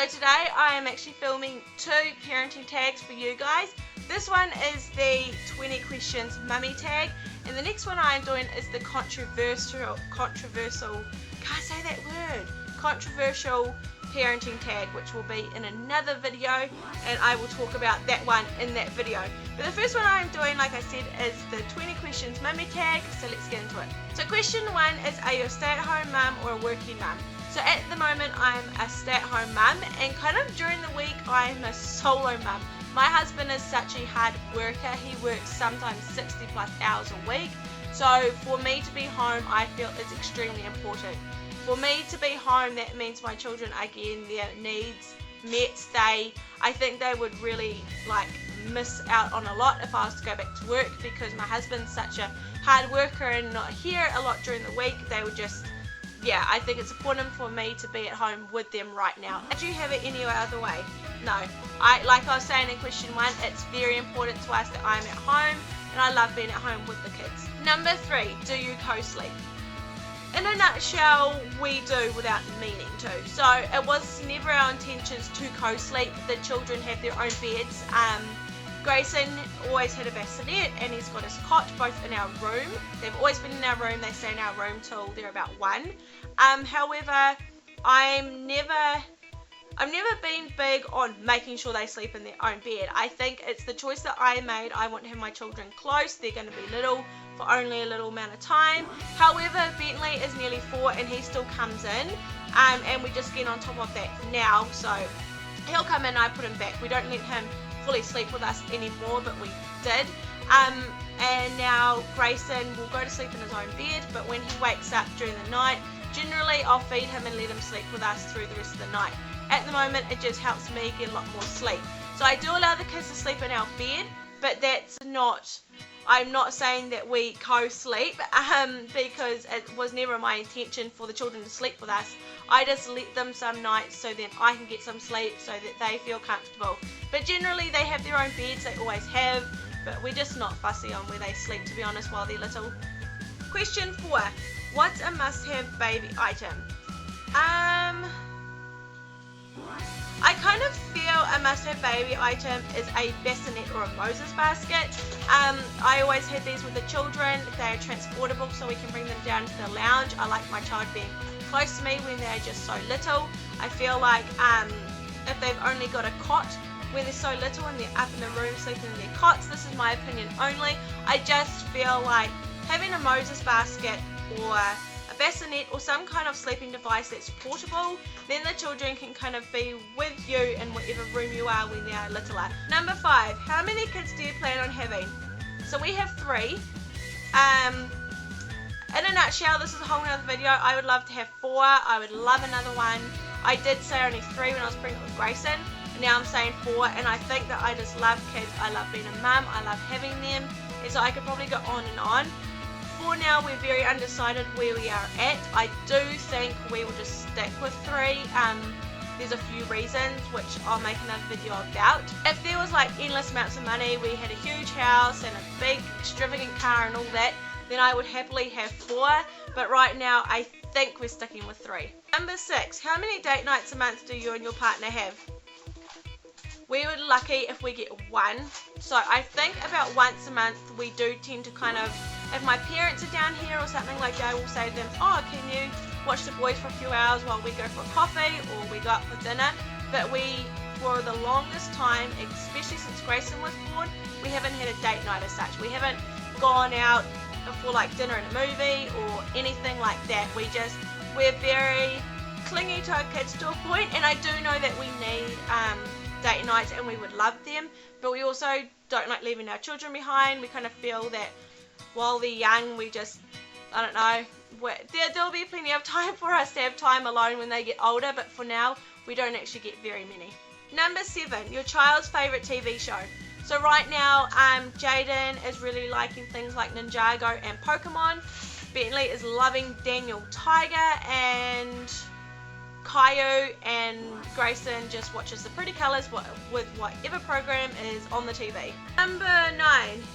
So today I am actually filming 2 parenting tags for you guys. This one is the 20 questions mummy tag, and the next one I am doing is the controversial, can't say that word, controversial parenting tag, which will be in another video, and I will talk about that one in that video. But the first one I'm doing, like I said, is the 20 questions mummy tag, so let's get into it. So question 1 is, are you a stay-at-home mum or a working mum? So at the moment I'm a stay-at-home mum, and kind of during the week I'm a solo mum. My husband is such a hard worker. He works sometimes 60 plus hours a week, so for me to be home I feel it's extremely important. For me to be home, that means my children are getting their needs met. I think they would really miss out on a lot if I was to go back to work, because my husband's such a hard worker and not here a lot during the week. They would just, yeah, I think it's important for me to be at home with them right now. Do you have it any other way? No. Like I was saying in question 1, it's very important to us that I'm at home, and I love being at home with the kids. Number 3, do you co-sleep? In a nutshell, we do without meaning to. So it was never our intentions to co-sleep. The children have their own beds. Grayson always had a bassinet, and he's got his cot both in our room. They've always been in our room. They stay in our room till they're about 1. However, I've never been big on making sure they sleep in their own bed. I think it's the choice that I made. I want to have my children close. They're going to be little for only a little amount of time. However, Bentley is nearly 4 and he still comes in, and we just get on top of that now. So he'll come in and I put him back. We don't let him fully sleep with us anymore, but we did. And now Grayson will go to sleep in his own bed, but when he wakes up during the night, generally I'll feed him and let him sleep with us through the rest of the night. At the moment, it just helps me get a lot more sleep. So I do allow the kids to sleep in our bed, but I'm not saying that we co-sleep, because it was never my intention for the children to sleep with us. I just let them some nights so then I can get some sleep so that they feel comfortable. But generally they have their own beds, they always have, but we're just not fussy on where they sleep, to be honest, while they're little. Question 4, what's a must-have baby item? I kind of feel a must-have baby item is a bassinet or a Moses basket. I always had these with the children. They are transportable, so we can bring them down to the lounge. I like my child being close to me when they're just so little. I feel like if they've only got a cot when they're so little and they're up in the room sleeping in their cots, this is my opinion only, I just feel like having a Moses basket or a bassinet or some kind of sleeping device that's portable, then the children can kind of be with you in whatever room you are when they are littler. Number 5, how many kids do you plan on having? So we have 3. In a nutshell, this is a whole other video. I would love to have 4. I would love another one. I did say only 3 when I was pregnant with Grayson. Now I'm saying 4, and I think that I just love kids. I love being a mum. I love having them, and so I could probably go on and on. For now, we're very undecided where we are at. I do think we will just stick with 3. There's a few reasons, which I'll make another video about. If there was endless amounts of money, we had a huge house and a big extravagant car and all that, then I would happily have 4. But right now, I think we're sticking with 3. Number 6, how many date nights a month do you and your partner have? We were lucky if we get 1. So I think about once a month we do tend to kind of, if my parents are down here or something like that, I will say to them, oh, can you watch the boys for a few hours while we go for a coffee or we go out for dinner? But for the longest time, especially since Grayson was born, we haven't had a date night as such. We haven't gone out for dinner and a movie or anything like that. We're very clingy to our kids to a point, and I do know that we need date nights and we would love them, but we also don't like leaving our children behind. We kind of feel that while they're young, I don't know, there'll be plenty of time for us to have time alone when they get older, but for now, we don't actually get very many. Number 7, your child's favourite TV show. So right now, Jaden is really liking things like Ninjago and Pokemon. Bentley is loving Daniel Tiger, and Caillou and Grayson just watches the pretty colours with whatever program is on the TV. Number 9,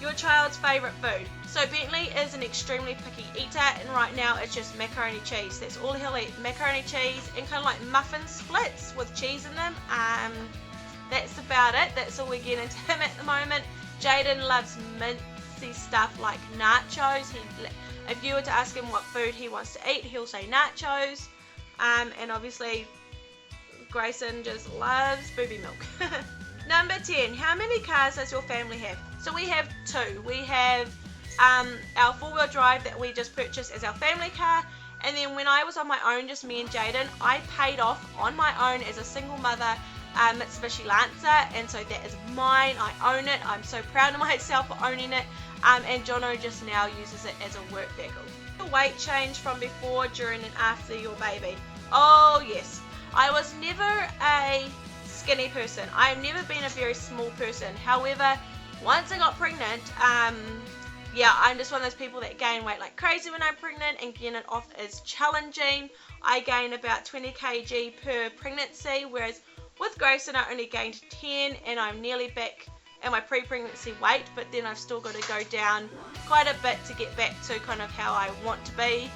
your child's favourite food. So Bentley is an extremely picky eater, and right now it's just macaroni cheese. That's all he'll eat, macaroni cheese and kind of like muffin splits with cheese in them. That's about it. That's all we're getting to him at the moment. Jaden loves mincy stuff like nachos. If you were to ask him what food he wants to eat, he'll say nachos. And obviously Grayson just loves booby milk. Number 10, how many cars does your family have? So we have 2. We have our 4-wheel drive that we just purchased as our family car, and then when I was on my own, just me and Jaden, I paid off on my own as a single mother Mitsubishi Lancer, and so that is mine. I own it. I'm so proud of myself for owning it, and Jono just now uses it as a work vehicle. The weight change from before, during and after your baby. Oh yes, I was never a skinny person. I have never been a very small person. However, once I got pregnant, yeah, I'm just one of those people that gain weight like crazy when I'm pregnant, and getting it off is challenging. I gain about 20 kg per pregnancy, whereas with Grayson I only gained 10, and I'm nearly back at my pre-pregnancy weight, but then I've still got to go down quite a bit to get back to kind of how I want to be.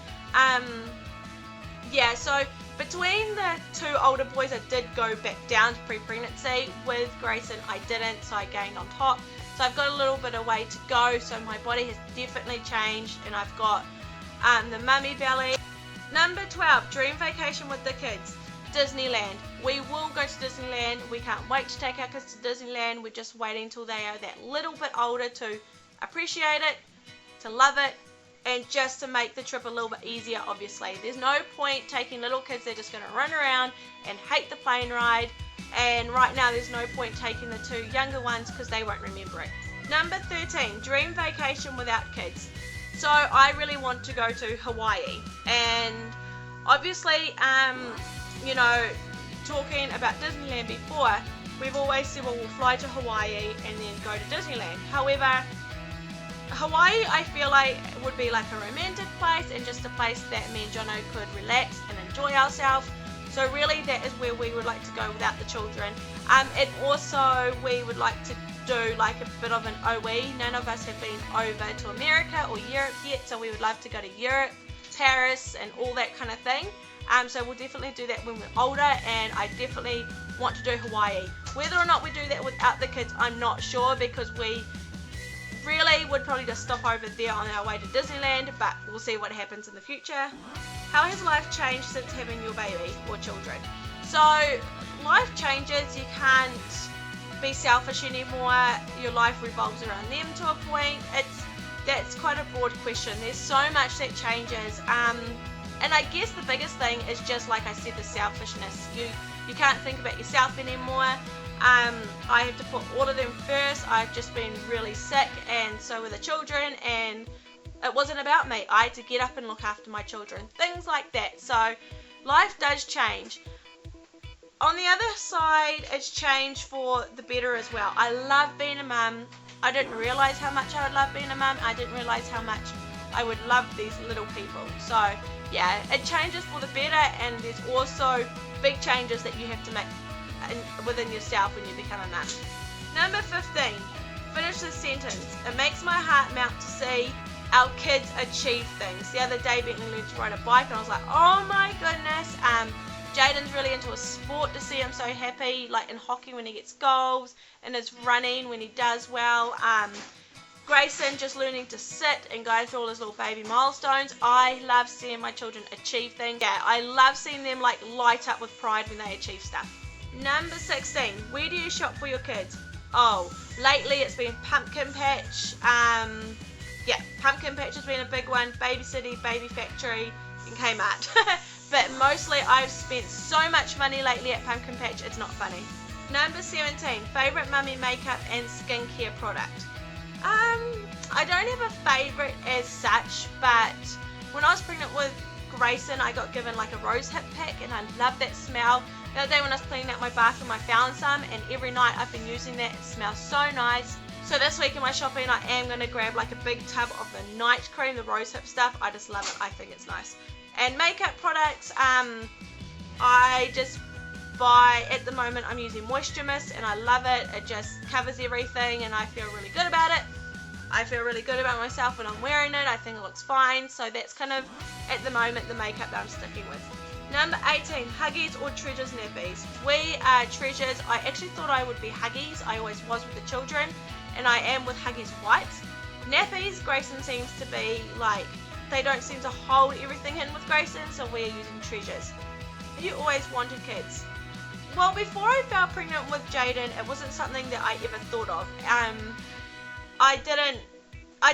Yeah, so between the 2 older boys I did go back down to pre-pregnancy. With Grayson I didn't, so I gained on top. So I've got a little bit of way to go, so my body has definitely changed, and I've got the mummy belly. Number 12, dream vacation with the kids. Disneyland. We will go to Disneyland. We can't wait to take our kids to Disneyland. We're just waiting until they are that little bit older to appreciate it, to love it, and just to make the trip a little bit easier, obviously. There's no point taking little kids, they're just going to run around and hate the plane ride. And right now there's no point taking the 2 younger ones because they won't remember it. Number 13, dream vacation without kids. So I really want to go to Hawaii, and obviously you know, talking about Disneyland before, we've always said, well, we'll fly to Hawaii and then go to Disneyland. However, Hawaii I feel like would be like a romantic place, and just a place that me and Jono could relax and enjoy ourselves. So really that is where we would like to go without the children. And also we would like to do like a bit of an OE. None of us have been over to America or Europe yet, so we would love to go to Europe, Paris and all that kind of thing. So we'll definitely do that when we're older, and I definitely want to do Hawaii. Whether or not we do that without the kids, I'm not sure, because we really would probably just stop over there on our way to Disneyland, but we'll see what happens in the future. How has life changed since having your baby or children? So life changes. You can't be selfish anymore. Your life revolves around them to a point. That's quite a broad question. There's so much that changes. And I guess the biggest thing is just like I said, the selfishness. You can't think about yourself anymore. I have to put all of them first. I've just been really sick, and so were the children, and it wasn't about me. I had to get up and look after my children, things like that. So life does change. On the other side, it's changed for the better as well. I love being a mum. I didn't realise how much I would love being a mum. I didn't realise how much I would love these little people. So yeah, it changes for the better, and there's also big changes that you have to make within yourself when you become a mum. Number 15, finish this sentence. It makes my heart melt to see our kids achieve things. The other day Bentley learned to ride a bike, and I was like, oh my goodness. Jaden's really into a sport, to see him so happy, like in hockey when he gets goals, and his running when he does well. Grayson just learning to sit and go through all his little baby milestones. I love seeing my children achieve things. Yeah, I love seeing them like light up with pride when they achieve stuff. Number 16, where do you shop for your kids? Oh, lately it's been Pumpkin Patch. Yeah, Pumpkin Patch has been a big one. Baby City, Baby Factory, and Kmart. But mostly I've spent so much money lately at Pumpkin Patch, it's not funny. Number 17, favourite mummy makeup and skincare product. I don't have a favourite as such, but when I was pregnant with Grayson, I got given like a rose hip pack, and I love that smell. The other day when I was cleaning out my bathroom, I found some, and every night I've been using that. It smells so nice. So this week in my shopping, I am going to grab like a big tub of the night cream, the rose hip stuff. I just love it. I think it's nice. And makeup products, I just buy, at the moment I'm using Moisture Mist and I love it. It just covers everything and I feel really good about it. I feel really good about myself when I'm wearing it. I think it looks fine. So that's kind of, at the moment, the makeup that I'm sticking with. Number 18, Huggies or Treasures nappies. We are Treasures. I actually thought I would be Huggies. I always was with the children, and I am with Huggies Whites. Nappies, Grayson seems to be like, they don't seem to hold everything in with Grayson, so we're using Treasures. You always wanted kids? Well, before I fell pregnant with Jaden, it wasn't something that I ever thought of. I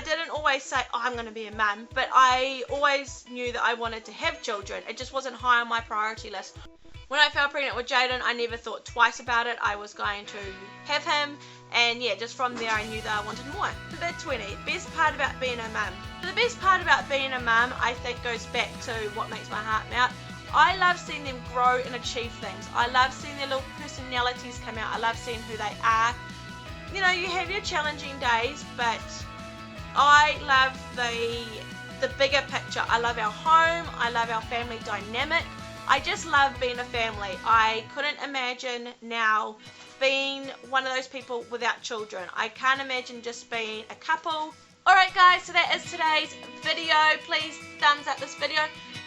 didn't always say, oh, I'm going to be a mum, but I always knew that I wanted to have children. It just wasn't high on my priority list. When I fell pregnant with Jaden, I never thought twice about it. I was going to have him, and yeah, just from there I knew that I wanted more. Number 20, best part about being a mum. The best part about being a mum, I think, goes back to what makes my heart melt. I love seeing them grow and achieve things. I love seeing their little personalities come out. I love seeing who they are. You know, you have your challenging days, but I love the bigger picture. I love our home. I love our family dynamic. I just love being a family. I couldn't imagine now being one of those people without children. I can't imagine just being a couple. Alright guys, so that is today's video. Please thumbs up this video.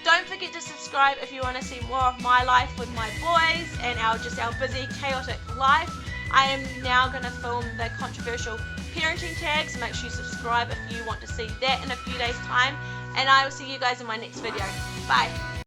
Don't forget to subscribe if you want to see more of my life with my boys and our busy, chaotic life. I am now going to film the controversial parenting tags. Make sure you subscribe if you want to see that in a few days' time. And I will see you guys in my next video. Bye.